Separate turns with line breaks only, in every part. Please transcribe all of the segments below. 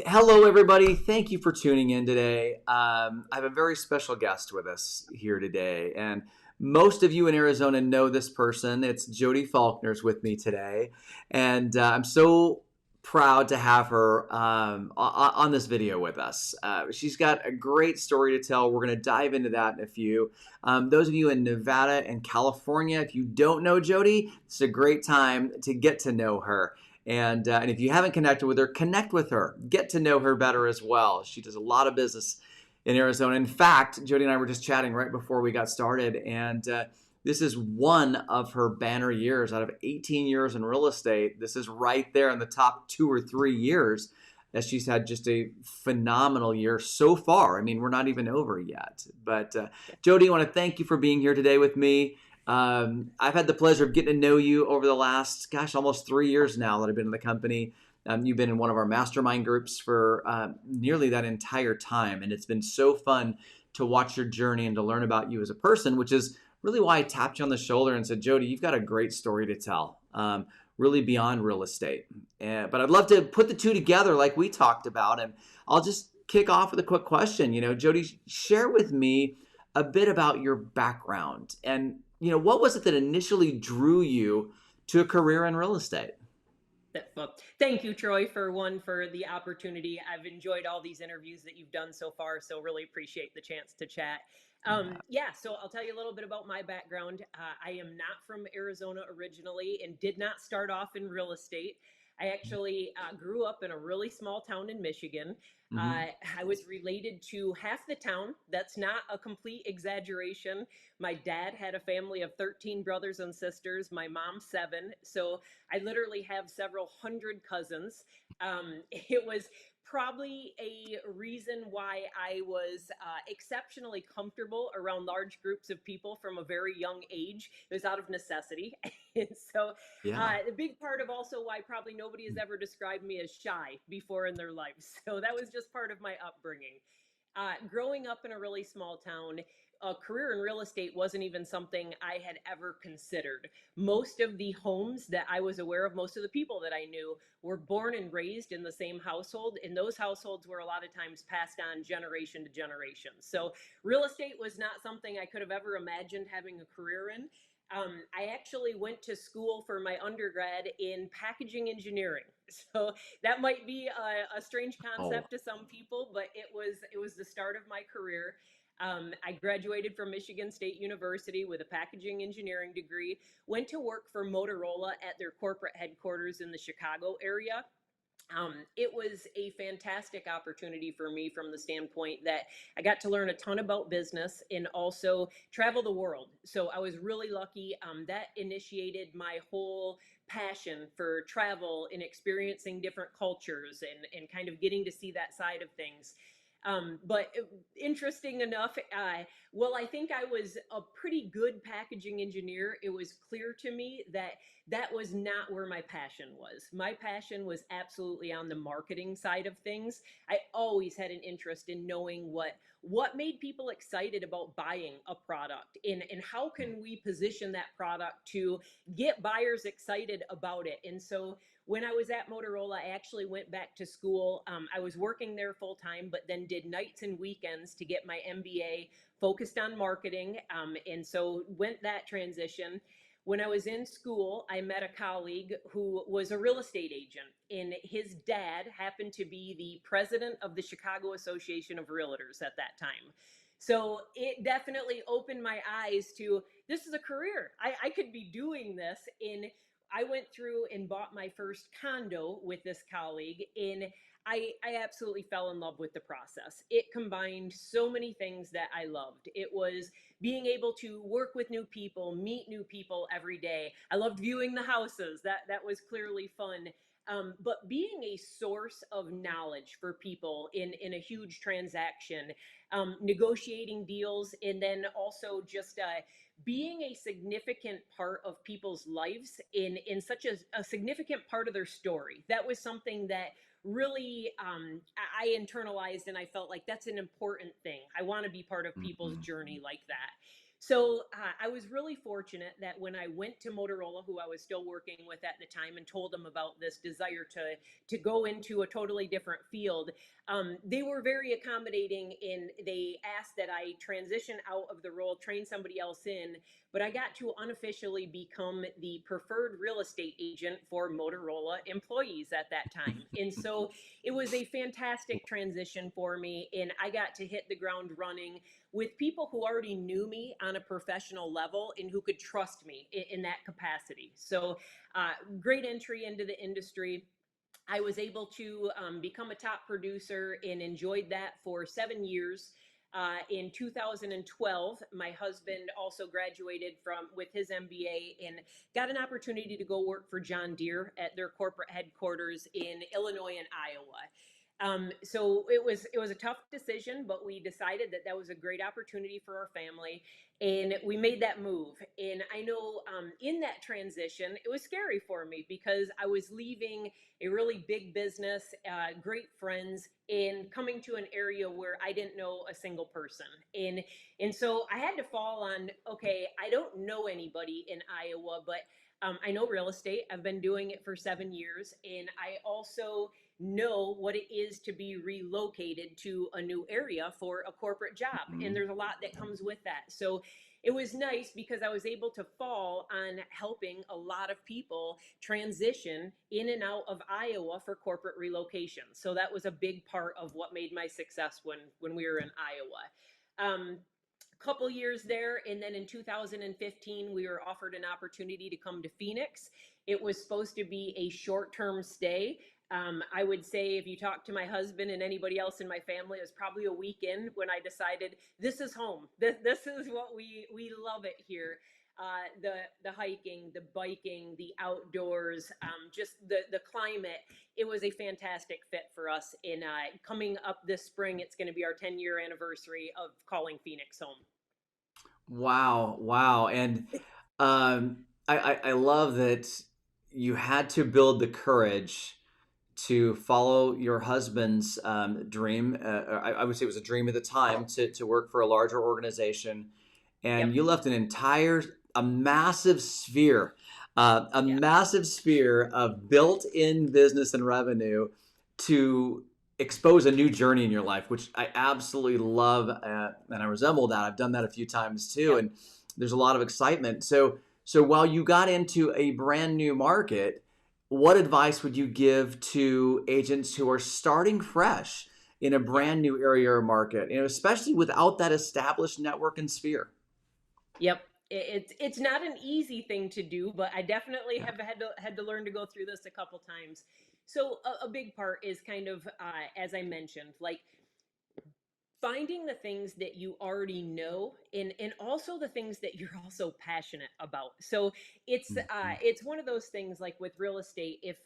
Hello, everybody. Thank you for tuning in today. I have a very special guest with us here today, and most of you in Arizona know this person. It's Jodi Faulkner's with me today, and I'm so proud to have her on this video with us. She's got a great story to tell. We're going to dive into that in a few. Those of you in Nevada and California, if you don't know Jodi, it's a great time to get to know her. And if you haven't connected with her, connect with her. Get to know her better as well. She does a lot of business in Arizona. In fact, Jodi and I were just chatting right before we got started, and this is one of her banner years out of 18 years in real estate. This is right there in the top 2 or 3 years, as she's had just a phenomenal year so far. I mean, we're not even over yet. But Jodi, I want to thank you for being here today with me. I've had the pleasure of getting to know you over the last, almost 3 years now that I've been in the company. You've been in one of our mastermind groups for nearly that entire time. And it's been so fun to watch your journey and to learn about you as a person, which is really why I tapped you on the shoulder and said, Jodi, you've got a great story to tell, really beyond real estate. But I'd love to put the two together like we talked about. And I'll just kick off with a quick question. Jodi, share with me a bit about your background and what was it that initially drew you to a career in real estate?
Well, thank you, Troy, for the opportunity. I've enjoyed all these interviews that you've done so far, so really appreciate the chance to chat. So I'll tell you a little bit about my background. I am not from Arizona originally and did not start off in real estate. I actually grew up in a really small town in Michigan.
Mm-hmm.
I was related to half the town. That's not a complete exaggeration. My dad had a family of 13 brothers and sisters, my mom, 7. So I literally have several hundred cousins. It was probably a reason why I was exceptionally comfortable around large groups of people from a very young age. It was out of necessity. And so
Yeah.
the big part of also why probably nobody has ever described me as shy before in their lives. So that was just part of my upbringing. Growing up in a really small town, a career in real estate wasn't even something I had ever considered. Most of the homes that I was aware of, most of the people that I knew were born and raised in the same household, and those households were a lot of times passed on generation to generation. So real estate was not something I could have ever imagined having a career in. I actually went to school for my undergrad in packaging engineering. So that might be a strange
Oh,
concept to some people, but it was the start of my career. I graduated from Michigan State University with a packaging engineering degree, went to work for Motorola at their corporate headquarters in the Chicago area. It was a fantastic opportunity for me from the standpoint that I got to learn a ton about business and also travel the world. So I was really lucky. That initiated my whole passion for travel and experiencing different cultures and kind of getting to see that side of things. But interesting enough, I think I was a pretty good packaging engineer. It was clear to me that that was not where my passion was. My passion was absolutely on the marketing side of things. I always had an interest in knowing what made people excited about buying a product and how can we position that product to get buyers excited about it. And so when I was at Motorola, I actually went back to school. I was working there full time, but then did nights and weekends to get my MBA focused on marketing. And so went that transition. When I was in school, I met a colleague who was a real estate agent, and his dad happened to be the president of the Chicago Association of Realtors at that time. So it definitely opened my eyes to this is a career. I could be doing this. And I went through and bought my first condo with this colleague, and I absolutely fell in love with the process. It combined so many things that I loved. It was being able to work with new people, meet new people every day. I loved viewing the houses. That was clearly fun. But being a source of knowledge for people in a huge transaction, negotiating deals, and then also just being a significant part of people's lives in such a significant part of their story. That was something that really I internalized, and I felt like that's an important thing. I want to be part of people's
mm-hmm.
journey like that. So I was really fortunate that when I went to Motorola, who I was still working with at the time, and told them about this desire to go into a totally different field, they were very accommodating. In they asked that I transition out of the role, train somebody else in, but I got to unofficially become the preferred real estate agent for Motorola employees at that time, and so it was a fantastic transition for me, and I got to hit the ground running with people who already knew me on a professional level and who could trust me in that capacity. So, great entry into the industry. I was able to become a top producer and enjoyed that for 7 years. In 2012, my husband also graduated from with his MBA and got an opportunity to go work for John Deere at their corporate headquarters in Illinois and Iowa. So it was a tough decision, but we decided that that was a great opportunity for our family, and we made that move. And I know in that transition, it was scary for me because I was leaving a really big business, great friends, and coming to an area where I didn't know a single person. And so I had to fall on, okay, I don't know anybody in Iowa, but I know real estate. I've been doing it for 7 years, and I also know what it is to be relocated to a new area for a corporate job. And
Mhm.
there's a lot that comes with that. So it was nice because I was able to fall on helping a lot of people transition in and out of Iowa for corporate relocation. So that was a big part of what made my success when we were in Iowa. Couple years there, and then in 2015 we were offered an opportunity to come to Phoenix. It was supposed to be a short-term stay. I would say if you talk to my husband and anybody else in my family, it was probably a weekend when I decided this is home. This is what we love it here. The hiking, the biking, the outdoors, just the climate. It was a fantastic fit for us. In coming up this spring, it's going to be our 10-year anniversary of calling Phoenix home.
Wow, wow. And I love that you had to build the courage to follow your husband's dream. I would say it was a dream at the time to work for a larger organization. And
Yep.
you left a massive sphere, a
Yeah.
massive sphere of built in business and revenue to expose a new journey in your life, which I absolutely love, and I resemble that. I've done that a few times too,
Yep.
and there's a lot of excitement. So while you got into a brand new market, what advice would you give to agents who are starting fresh in a
Yeah.
brand new area or market, especially without that established network and sphere?
Yep. It's not an easy thing to do, but I definitely
Yeah.
have had to learn to go through this a couple times. So a big part is kind of as I mentioned, like finding the things that you already know, and also the things that you're also passionate about. So
Mhm.
it's one of those things like with real estate. If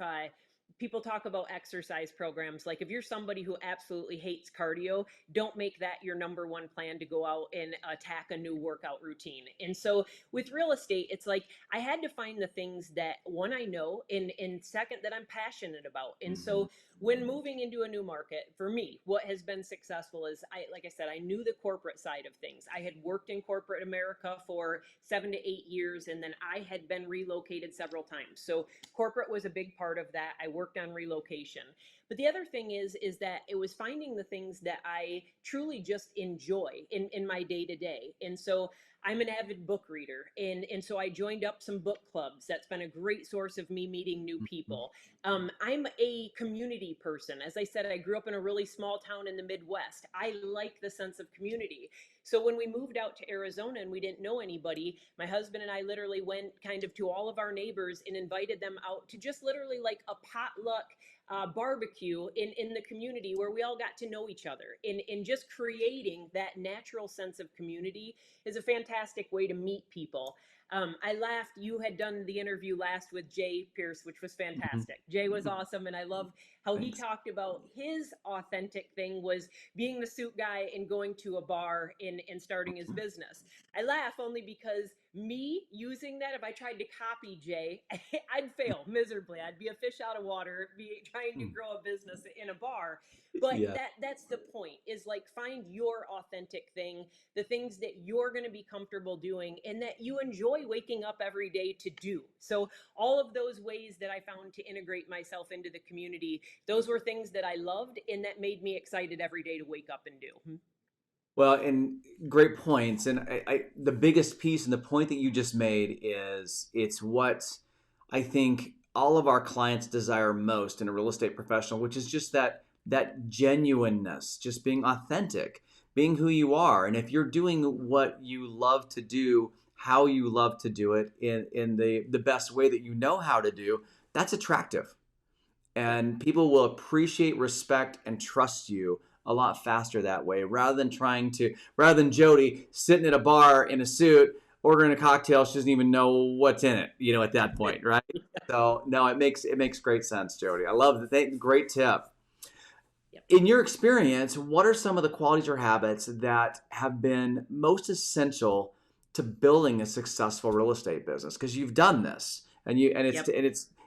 people talk about exercise programs, like if you're somebody who absolutely hates cardio, don't make that your number one plan to go out and attack a new workout routine. And so with real estate, it's like I had to find the things that one I know, and second that I'm passionate about. And
Mhm.
so when moving into a new market, for me, what has been successful is like I said, I knew the corporate side of things. I had worked in corporate America for 7 to 8 years, and then I had been relocated several times. So corporate was a big part of that. I worked on relocation. But the other thing is that it was finding the things that I truly just enjoy in my day to day. And so I'm an avid book reader, and so I joined up some book clubs. That's been a great source of me meeting new
Mhm.
people. I'm a community person. As I said, I grew up in a really small town in the Midwest. I like the sense of community. So when we moved out to Arizona and we didn't know anybody, my husband and I literally went kind of to all of our neighbors and invited them out to just literally like a potluck barbecue in the community where we all got to know each other. In just creating that natural sense of community is a fantastic way to meet people. I laughed. You had done the interview last with Jay Pierce, which was
Mhm.
fantastic. Jay was awesome, and I love how he
Thanks.
talked about his authentic thing was being the suit guy and going to a bar and starting his business. I laugh only because me using that, if I tried to copy Jay, I'd fail miserably. I'd be a fish out of water, be trying to grow a business in a bar. But
Yeah.
that's the point, is like find your authentic thing, the things that you're going to be comfortable doing and that you enjoy waking up every day to do. So all of those ways that I found to integrate myself into the community, those were things that I loved and that made me excited every day to wake up and do.
Well, and great points. And the biggest piece and the point that you just made is it's what I think all of our clients desire most in a real estate professional, which is just that genuineness, just being authentic, being who you are. And if you're doing what you love to do, how you love to do it in the best way that you know how to do, that's attractive.
Yep.
And people will appreciate, respect, and trust you a lot faster that way, rather than Jodi sitting at a bar in a suit ordering a cocktail. She doesn't even know what's in it, at that point, right? So no, it makes great sense, Jodi. I love the great tip.
Yep.
In your experience, what are some of the qualities or habits that have been most essential to building a successful real estate business? Because you've done this,
Yep.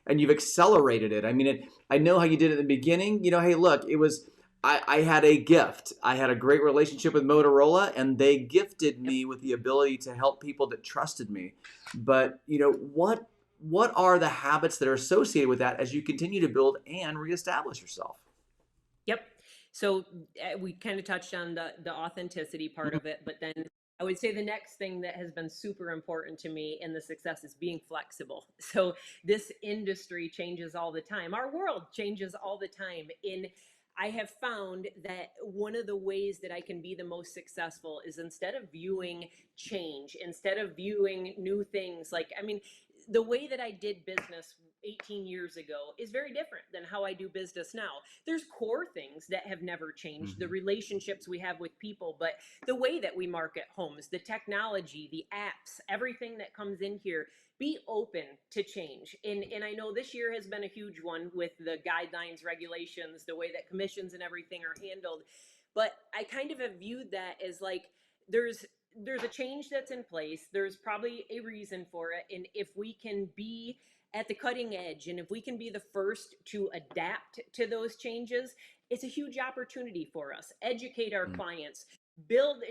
and you've accelerated it. I mean, I know how you did it in the beginning. Hey, look, it was I had a gift. I had a great relationship with Motorola, and they gifted
Yep.
me with the ability to help people that trusted me. But what are the habits that are associated with that as you continue to build and reestablish yourself?
Yep. So we kind of touched on the authenticity part of it, but then I would say the next thing that has been super important to me in the success is being flexible. So this industry changes all the time. Our world changes all the time. I have found that one of the ways that I can be the most successful is instead of viewing change, instead of viewing new things, like, I mean, the way that I did business 18 years ago is very different than how I do business now. There's core things that have never changed, the
Mhm.
relationships we have with people, but the way that we market homes, the technology, the apps, everything that comes in here, be open to change. And I know this year has been a huge one with the guidelines, regulations, the way that commissions and everything are handled. But I kind of have viewed that as like there's there's a change that's in place. There's probably a reason for it. And if we can be at the cutting edge and if we can be the first to adapt to those changes, it's a huge opportunity for us. Educate our
Mm.
clients, build,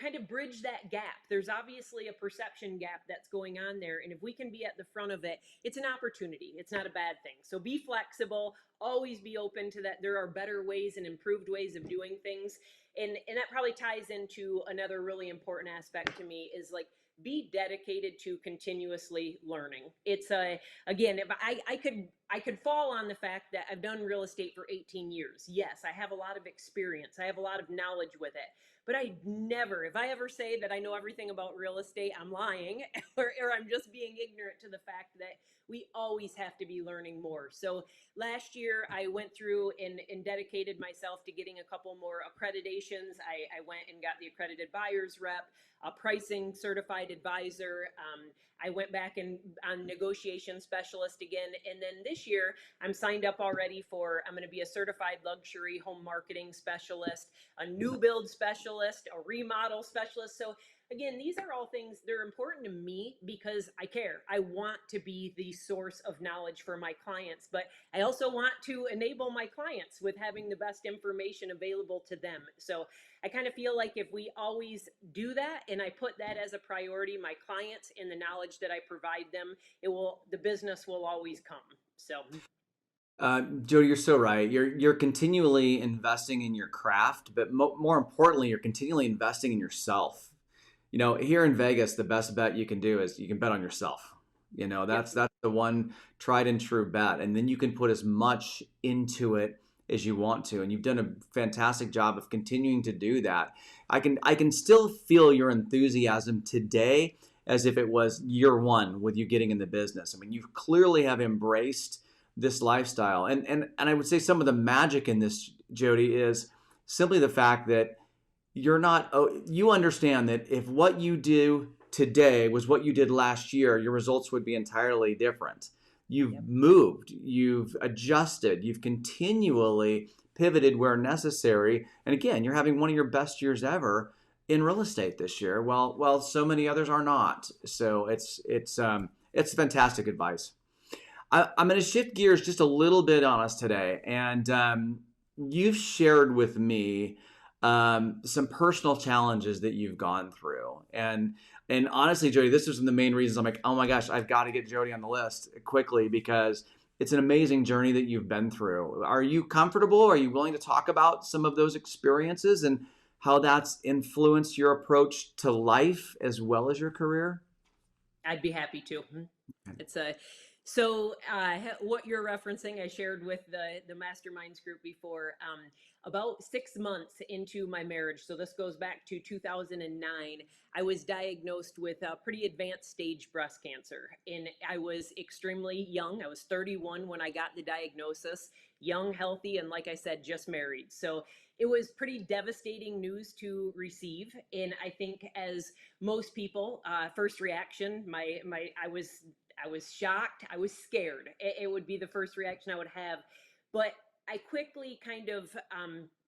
kind of bridge that gap. There's obviously a perception gap that's going on there. And if we can be at the front of it, it's an opportunity. It's not a bad thing. So be flexible, always be open to that. There are better ways and improved ways of doing things. And that probably ties into another really important aspect to me is like be dedicated to continuously learning. It's a again, if I could fall on the fact that I've done real estate for 18 years. Yes, I have a lot of experience. I have a lot of knowledge with it. But I never, if I ever say that I know everything about real estate, I'm lying or I'm just being ignorant to the fact that we always have to be learning more. So last year I went through and dedicated myself to getting a couple more accreditations. I went and got the accredited buyer's rep, a pricing certified advisor. I went back and on negotiation specialist again. And then this year I'm signed up already I'm going to be a certified luxury home marketing specialist, a new build specialist, a remodel specialist. So again, these are all things, they're important to me because I care. I want to be the source of knowledge for my clients, but I also want to enable my clients with having the best information available to them. So I kind of feel like if we always do that and I put that as a priority, my clients and the knowledge that I provide them, the business will always come. So
Jodi, you're so right. You're continually investing in your craft, but more importantly, you're continually investing in yourself. Here in Vegas, the best bet you can do is you can bet on yourself.
yep.
That's the one tried and true bet, and then you can put as much into it as you want to, and you've done a fantastic job of continuing to do that. I can still feel your enthusiasm today as if it was year one with you getting in the business. I mean, you clearly have embraced this lifestyle, and I would say some of the magic in this, Jodi, is simply the fact that you understand that if what you do today was what you did last year, your results would be entirely different. You've
Yep.
moved, you've adjusted, you've continually pivoted where necessary. And again, you're having one of your best years ever in real estate this year. Well, so many others are not. So it's fantastic advice. I'm going to shift gears just a little bit on us today. And you've shared with me some personal challenges that you've gone through. And honestly, Jodi, this was one of the main reasons I'm like, oh my gosh, I've got to get Jodi on the list quickly because it's an amazing journey that you've been through. Are you comfortable? Are you willing to talk about some of those experiences and how that's influenced your approach to life as well as your career?
I'd be happy to. It's a so what you're referencing, I shared with the masterminds group before. About 6 months into my marriage, so this goes back to 2009. I was diagnosed with a pretty advanced stage breast cancer, and I was extremely young. I was 31 when I got the diagnosis. Young, healthy, and like I said, just married. So it was pretty devastating news to receive, and I think as most people, first reaction, I was shocked. I was scared. It would be the first reaction I would have, but I quickly kind of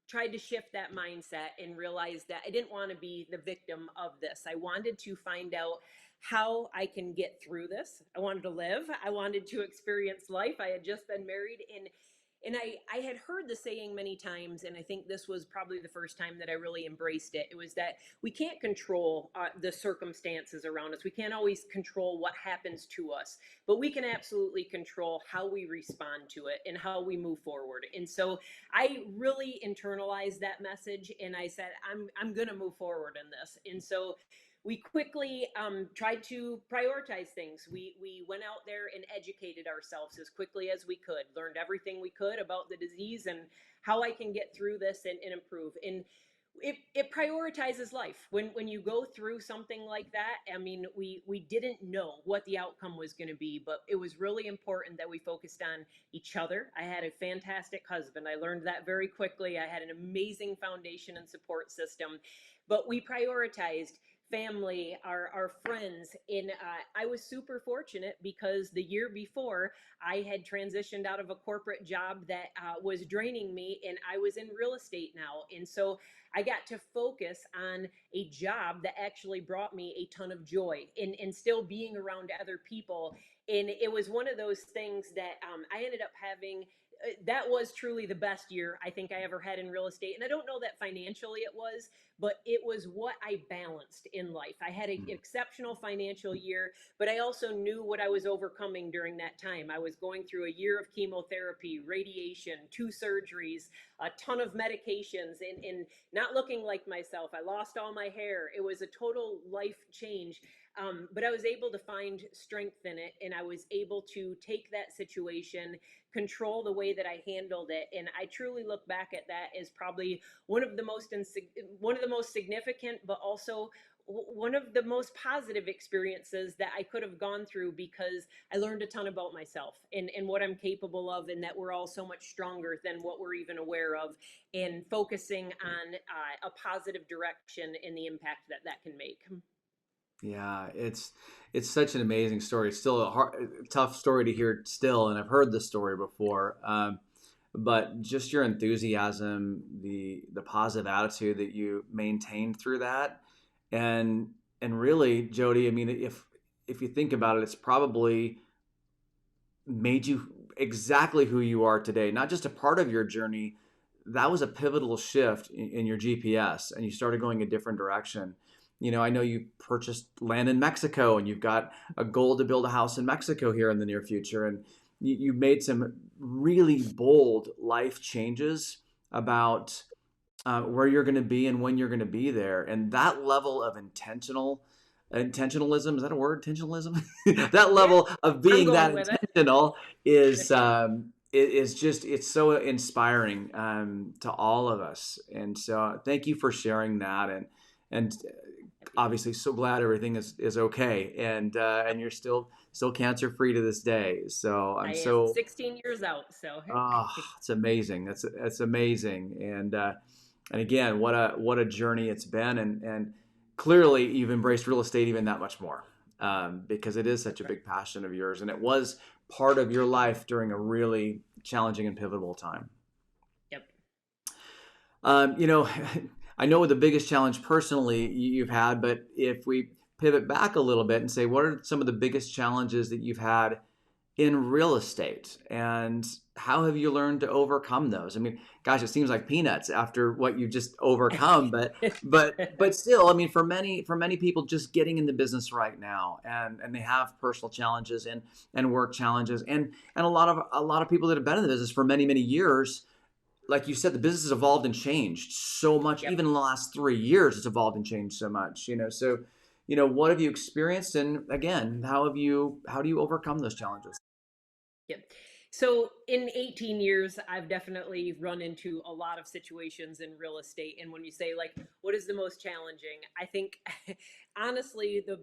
tried to shift that mindset and realized that I didn't want to be the victim of this. I wanted to find out how I can get through this. I wanted to live. I wanted to experience life. I had just been married, and I had heard the saying many times, and I think this was probably the first time that I really embraced it. It was that we can't control the circumstances around us. We can't always control what happens to us, but we can absolutely control how we respond to it and how we move forward. And so I really internalized that message, and I said, I'm going to move forward in this. And so we quickly tried to prioritize things. We went out there and educated ourselves as quickly as we could, learned everything we could about the disease and how I can get through this and improve. And it prioritizes life when you go through something like that. I mean, we didn't know what the outcome was going to be, but it was really important that we focused on each other. I had a fantastic husband. I learned that very quickly. I had an amazing foundation and support system, but we prioritized family, our friends. And I was super fortunate because the year before I had transitioned out of a corporate job that was draining me, and I was in real estate now. And so I got to focus on a job that actually brought me a ton of joy and still being around other people. And it was one of those things that I ended up having. That was truly the best year I think I ever had in real estate. And I don't know that financially it was, but it was what I balanced in life. I had an exceptional financial year, but I also knew what I was overcoming during that time. I was going through a year of chemotherapy, radiation, 2 surgeries, a ton of medications, and not looking like myself. I lost all my hair. It was a total life change. But I was able to find strength in it, and I was able to take that situation, control the way that I handled it, and I truly look back at that as probably one of the most significant, but also one of the most positive experiences that I could have gone through, because I learned a ton about myself and what I'm capable of, and that we're all so much stronger than what we're even aware of, and focusing on a positive direction and the impact that that can make.
Yeah, it's such an amazing story. It's still a tough story to hear still, and I've heard this story before. But just your enthusiasm, the positive attitude that you maintained through that, and really, Jodi, I mean, if you think about it, it's probably made you exactly who you are today. Not just a part of your journey. That was a pivotal shift in your GPS, and you started going a different direction. I know you purchased land in Mexico, and you've got a goal to build a house in Mexico here in the near future. And you made some really bold life changes about where you're going to be and when you're going to be there. And that level of intentionalism, is that a word? Intentionalism? That
Yeah,
level of
I'm
being that
going with it.
intentional is just, it's so inspiring to all of us. And so thank you for sharing that. And obviously so glad everything is okay, and you're still cancer free to this day. So
I
I'm
am
so
16 years out, so
it's amazing. That's amazing. And again, what a journey it's been, and clearly you've embraced real estate even that much more, because it is such a big passion of yours, and it was part of your life during a really challenging and pivotal time.
yep.
Um, you know, I know what the biggest challenge personally you've had, but if we pivot back a little bit and say, what are some of the biggest challenges that you've had in real estate, and how have you learned to overcome those? I mean, gosh, it seems like peanuts after what you just overcome, but still, I mean, for many people just getting in the business right now, and they have personal challenges and work challenges, and a lot of people that have been in the business for many years, like you said, the business has evolved and changed so much.
Yep.
Even in the last 3 years, it's evolved and changed so much. So what have you experienced, and again, how do you overcome those challenges?
Yep. So in 18 years, I've definitely run into a lot of situations in real estate. And when you say, like, what is the most challenging? I think, honestly, the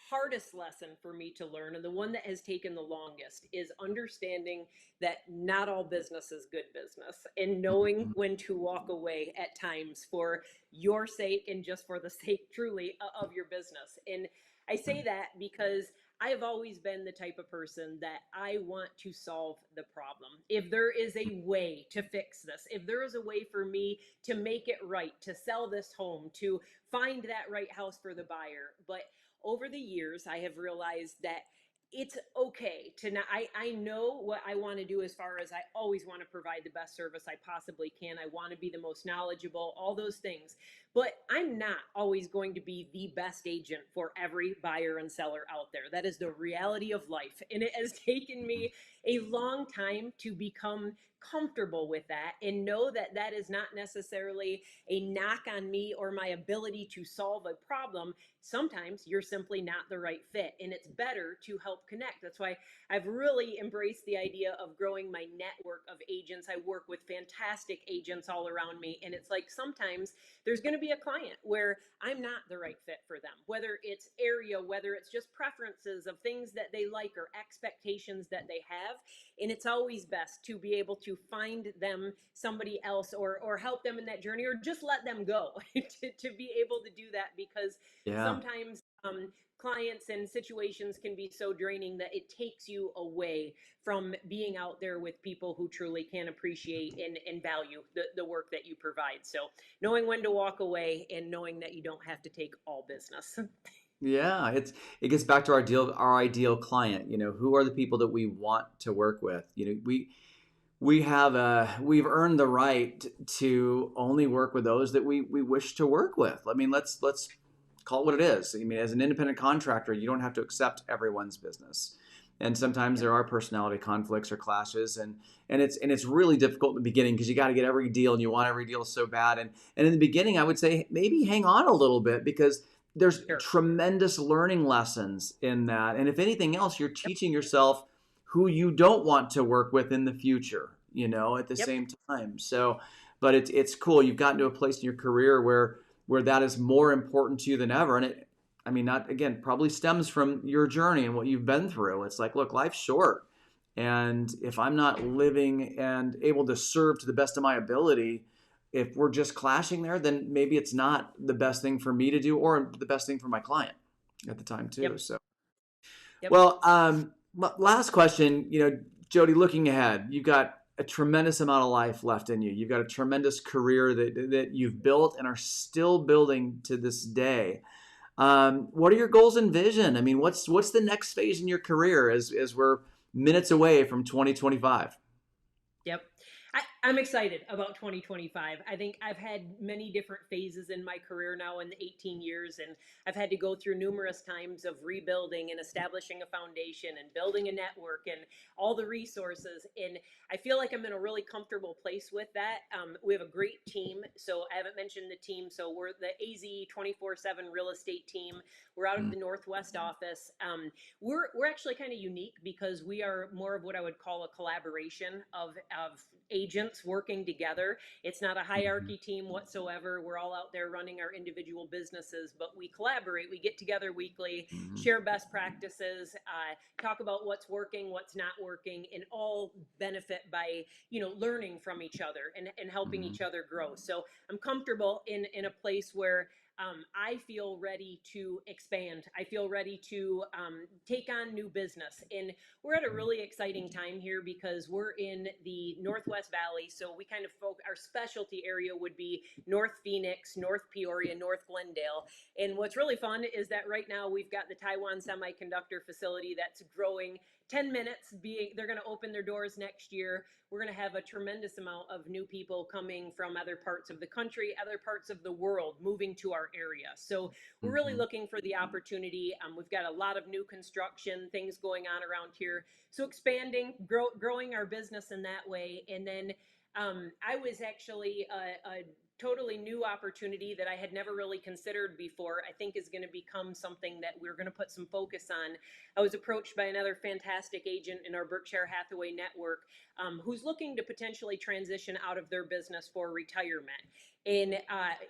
hardest lesson for me to learn, and the one that has taken the longest, is understanding that not all business is good business, and knowing
Mhm.
when to walk away at times for your sake and just for the sake, truly, of your business. And I say that because I have always been the type of person that I want to solve the problem. If there is a way to fix this, if there is a way for me to make it right, to sell this home, to find that right house for the buyer. But over the years, I have realized that it's okay to not, I know what I want to do, as far as I always want to provide the best service I possibly can. I want to be the most knowledgeable, all those things. But I'm not always going to be the best agent for every buyer and seller out there. That is the reality of life. And it has taken me a long time to become comfortable with that and know that that is not necessarily a knock on me or my ability to solve a problem. Sometimes you're simply not the right fit, and it's better to help connect. That's why I've really embraced the idea of growing my network of agents. I work with fantastic agents all around me, and it's like sometimes there's going to be a client where I'm not the right fit for them, whether it's area, whether it's just preferences of things that they like or expectations that they have. And it's always best to be able to find them somebody else, or help them in that journey, or just let them go to be able to do that, because
Yeah.
sometimes clients and situations can be so draining that it takes you away from being out there with people who truly can appreciate and value the work that you provide. So knowing when to walk away and knowing that you don't have to take all business.
Yeah, it gets back to our ideal client. Who are the people that we want to work with? We've earned the right to only work with those that we wish to work with. I mean, let's call it what it is. I mean, as an independent contractor, you don't have to accept everyone's business, and sometimes
Yep.
there are personality conflicts or clashes, and it's really difficult in the beginning because you got to get every deal and you want every deal so bad. And in the beginning, I would say maybe hang on a little bit because there's
Sure.
tremendous learning lessons in that, and if anything else, you're
Yep.
teaching yourself who you don't want to work with in the future, at the
Yep.
same time. So, but it's cool. You've gotten to a place in your career where that is more important to you than ever. And I mean, not again, probably stems from your journey and what you've been through. It's like, look, life's short. And if I'm not living and able to serve to the best of my ability, if we're just clashing there, then maybe it's not the best thing for me to do or the best thing for my client at the time too.
Yep.
So,
Yep.
well, last question, Jodi, looking ahead, you've got a tremendous amount of life left in you. You've got a tremendous career that you've built and are still building to this day. What are your goals and vision? I mean, what's the next phase in your career as we're minutes away from 2025?
Yep. I'm excited about 2025. I think I've had many different phases in my career now in the 18 years, and I've had to go through numerous times of rebuilding and establishing a foundation and building a network and all the resources. And I feel like I'm in a really comfortable place with that. We have a great team. So I haven't mentioned the team. So we're the AZ 24/7 real estate team. We're out of the Northwest office. We're actually kind of unique because we are more of what I would call a collaboration of agents working together. It's not a
Mhm.
hierarchy team whatsoever. We're all out there running our individual businesses, but we collaborate. We get together weekly,
Mhm.
share best practices, talk about what's working, what's not working, and all benefit by learning from each other and helping
Mhm.
each other grow. So I'm comfortable in a place where I feel ready to expand. I feel ready to take on new business. And we're at a really exciting time here because we're in the Northwest Valley. So we kind of our specialty area would be North Phoenix, North Peoria, North Glendale. And what's really fun is that right now we've got the Taiwan Semiconductor facility that's growing 10 minutes being, they're going to open their doors next year. We're going to have a tremendous amount of new people coming from other parts of the country, other parts of the world, moving to our area. So we're really
Mm-hmm.
looking for the opportunity. We've got a lot of new construction things going on around here. So expanding, growing our business in that way. And then I was actually a totally new opportunity that I had never really considered before, I think is going to become something that we're going to put some focus on. I was approached by another fantastic agent in our Berkshire Hathaway network who's looking to potentially transition out of their business for retirement, and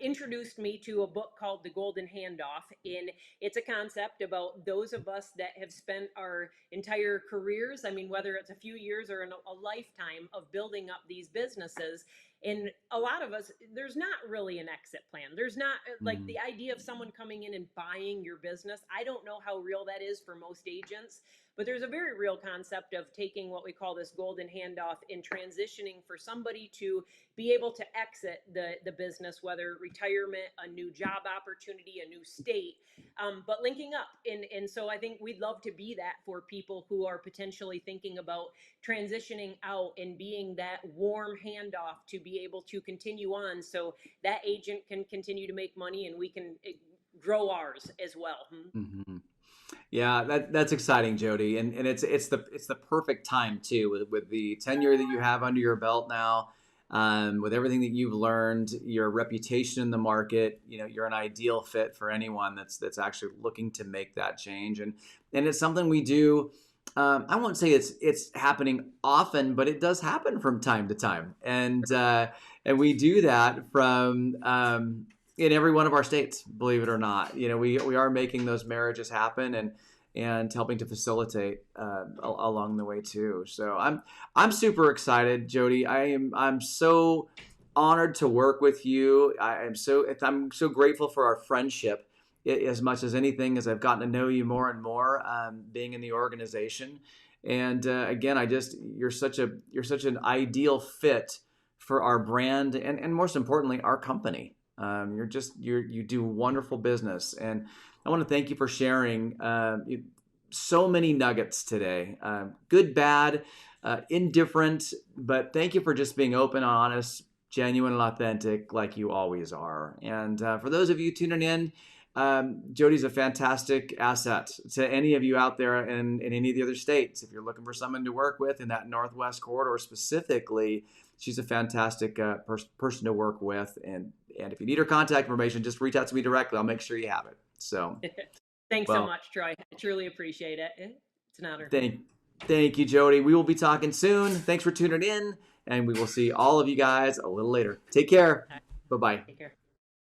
introduced me to a book called The Golden Handoff. And it's a concept about those of us that have spent our entire careers, I mean, whether it's a few years or a lifetime of building up these businesses. And a lot of us, there's not really an exit plan. There's not like
Mm-hmm.
the idea of someone coming in and buying your business. I don't know how real that is for most agents, but there's a very real concept of taking what we call this golden handoff and transitioning for somebody to be able to exit the business, whether retirement, a new job opportunity, a new state, but linking up. And so I think we'd love to be that for people who are potentially thinking about transitioning out and being that warm handoff to be able to continue on so that agent can continue to make money and we can grow ours as well.
Mm-hmm. Yeah, that's exciting, Jodi, and it's the perfect time too with the tenure that you have under your belt now, with everything that you've learned, your reputation in the market. You're an ideal fit for anyone that's actually looking to make that change, and it's something we do. I won't say it's happening often, but it does happen from time to time, and we do that from. In every one of our states, believe it or not, we are making those marriages happen and helping to facilitate along the way too. So I'm super excited, Jodi. I'm so honored to work with you. I'm so grateful for our friendship as much as anything, as I've gotten to know you more and more, being in the organization. And again, you're such an ideal fit for our brand and most importantly, our company. You do wonderful business, and I want to thank you for sharing so many nuggets today. Good, bad, indifferent, but thank you for just being open, honest, genuine, and authentic, like you always are. And for those of you tuning in, Jodi's a fantastic asset to any of you out there in any of the other states. If you're looking for someone to work with in that Northwest corridor specifically, she's a fantastic person to work with. And if you need her contact information, just reach out to me directly. I'll make sure you have it. So,
Thanks so
well,
much, Troy. I truly appreciate it. It's an honor.
thank you, Jodi. We will be talking soon. Thanks for tuning in, and we will see all of you guys a little later. Take care. Bye-bye.
Take care.